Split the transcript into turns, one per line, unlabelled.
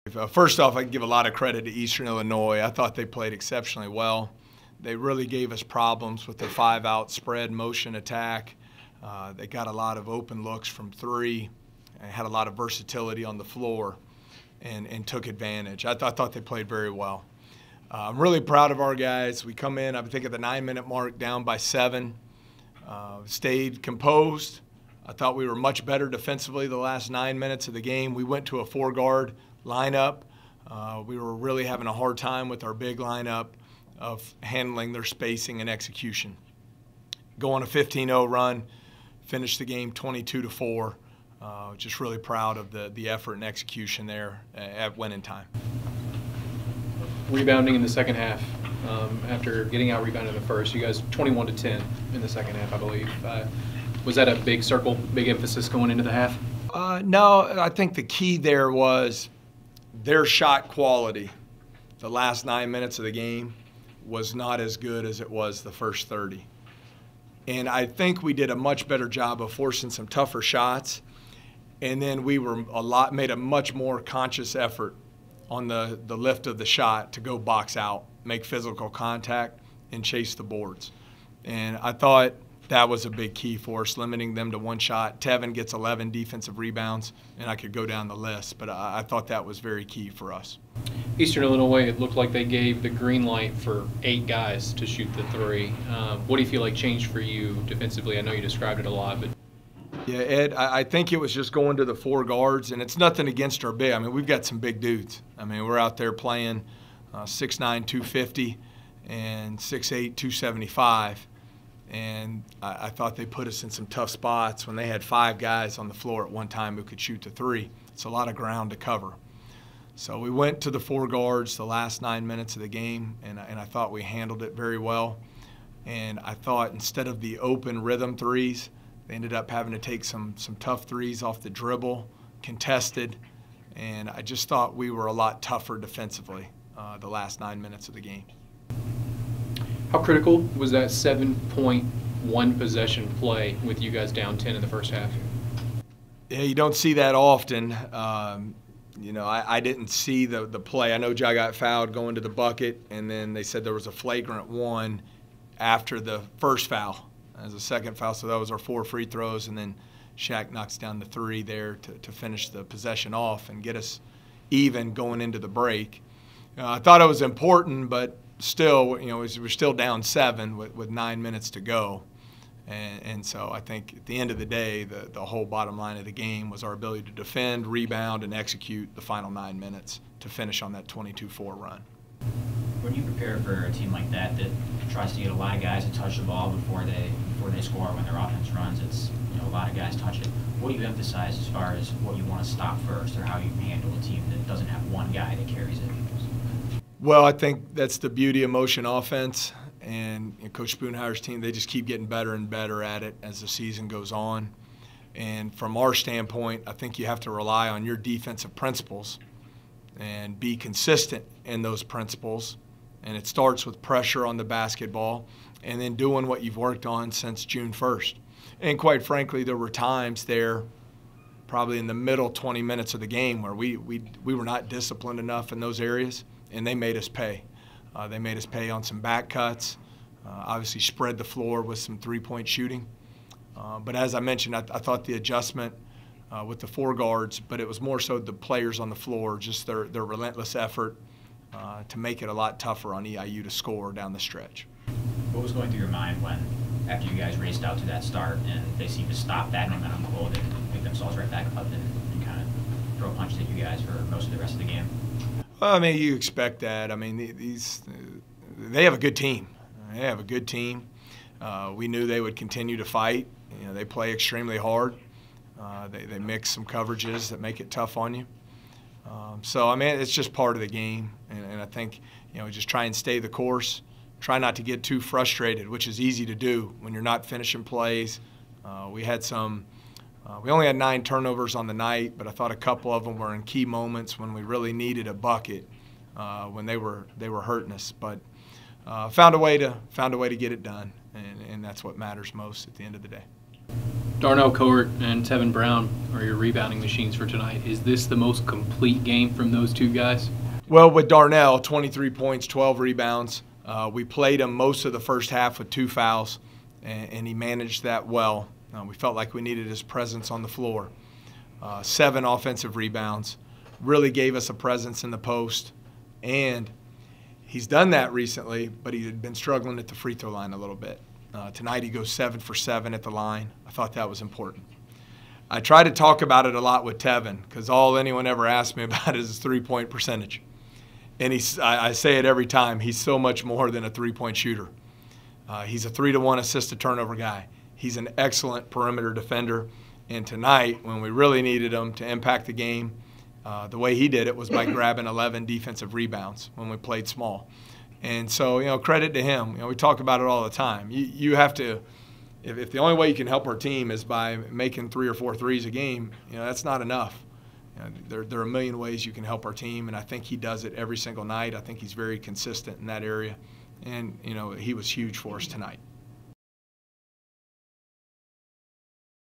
First off, I can give a lot of credit to Eastern Illinois. I thought they played exceptionally well. They really gave us problems with their 5-out spread motion attack. They got a lot of open looks from three and had a lot of versatility on the floor and took advantage. I thought they played very well. I'm really proud of our guys. We come in, I think, at the 9-minute mark down by 7. Stayed composed. I thought we were much better defensively the last 9 minutes of the game. We went to a 4-guard lineup. We were really having a hard time with our big lineup of handling their spacing and execution. Go on a 15-0 run, finish the game 22-4. Just really proud of the effort and execution there at winning time.
Rebounding in the second half, after getting out rebounded in the first, you guys 21-10 in the second half, I believe. Was that a big circle, big emphasis going into the half?
No, I think the key there was their shot quality. The last 9 minutes of the game was not as good as it was the first 30. And I think we did a much better job of forcing some tougher shots. And then we made a much more conscious effort on the lift of the shot to go box out, make physical contact, and chase the boards. And I thought that was a big key for us, limiting them to one shot. Tevin gets 11 defensive rebounds, and I could go down the list, but I thought that was very key for us.
Eastern Illinois, it looked like they gave the green light for 8 guys to shoot the 3. What do you feel like changed for you defensively? I know you described it a lot, but.
Yeah, Ed, I think it was just going to the 4 guards, and it's nothing against our big. I mean, we've got some big dudes. I mean, we're out there playing 6'9", 250, and 6'8", 275. And I thought they put us in some tough spots when they had 5 guys on the floor at one time who could shoot the 3. It's a lot of ground to cover. So we went to the 4 guards the last 9 minutes of the game, and I thought we handled it very well. And I thought instead of the open rhythm threes, they ended up having to take some tough threes off the dribble, contested, and I just thought we were a lot tougher defensively the last 9 minutes of the game.
How critical was that 7-point possession play with you guys down 10 in the first half?
Yeah, you don't see that often. You know, I didn't see the play. I know Ja got fouled going to the bucket, and then they said there was a flagrant 1 after the first foul as a second foul. So that was our 4 free throws, and then Shaq knocks down the 3 there to finish the possession off and get us even going into the break. I thought it was important, but still, you know, we're still down 7 with 9 minutes to go. And so I think at the end of the day, the whole bottom line of the game was our ability to defend, rebound, and execute the final 9 minutes to finish on that 22-4 run.
When you prepare for a team like that tries to get a lot of guys to touch the ball before they score, when their offense runs, it's, you know, a lot of guys touch it. What do you emphasize as far as what you want to stop first, or how you handle a team that doesn't have one guy that carries it?
Well, I think that's the beauty of motion offense, and Coach Spoonhauer's team, they just keep getting better and better at it as the season goes on. And from our standpoint, I think you have to rely on your defensive principles and be consistent in those principles. And it starts with pressure on the basketball and then doing what you've worked on since June 1st. And quite frankly, there were times there, probably in the middle 20 minutes of the game, where we were not disciplined enough in those areas, and they made us pay. They made us pay on some back cuts, obviously spread the floor with some three-point shooting. But as I mentioned, I thought the adjustment with the 4 guards, but it was more so the players on the floor, just their relentless effort to make it a lot tougher on EIU to score down the stretch.
What was going through your mind when, after you guys raced out to that start and they seemed to stop that momentum cold and pick themselves right back up and kind of throw punches at you guys for most of the rest of the game?
Well, I mean, you expect that. I mean, they have a good team. They have a good team. We knew they would continue to fight. You know, they play extremely hard. They mix some coverages that make it tough on you. So, I mean, it's just part of the game. And I think, you know, just try and stay the course. Try not to get too frustrated, which is easy to do when you're not finishing plays. We only had 9 turnovers on the night, but I thought a couple of them were in key moments when we really needed a bucket, when they were hurting us. But found a way to get it done, and that's what matters most at the end of the day.
Darnell Cowart and Tevin Brown are your rebounding machines for tonight. Is this the most complete game from those two guys?
Well, with Darnell, 23 points, 12 rebounds. We played him most of the first half with 2 fouls, and he managed that well. We felt like we needed his presence on the floor. 7 offensive rebounds, really gave us a presence in the post, and he's done that recently, but he had been struggling at the free throw line a little bit. Tonight he goes 7 for 7 at the line. I thought that was important. I try to talk about it a lot with Tevin because all anyone ever asks me about is his three-point percentage. And I say it every time, he's so much more than a three-point shooter. He's a 3-to-1 assist-to-turnover guy. He's an excellent perimeter defender. And tonight, when we really needed him to impact the game, the way he did it was by grabbing 11 defensive rebounds when we played small. And so, credit to him. We talk about it all the time. You have to, if the only way you can help our team is by making 3 or 4 threes a game, that's not enough. There are a million ways you can help our team, and I think he does it every single night. I think he's very consistent in that area. And, he was huge for us tonight.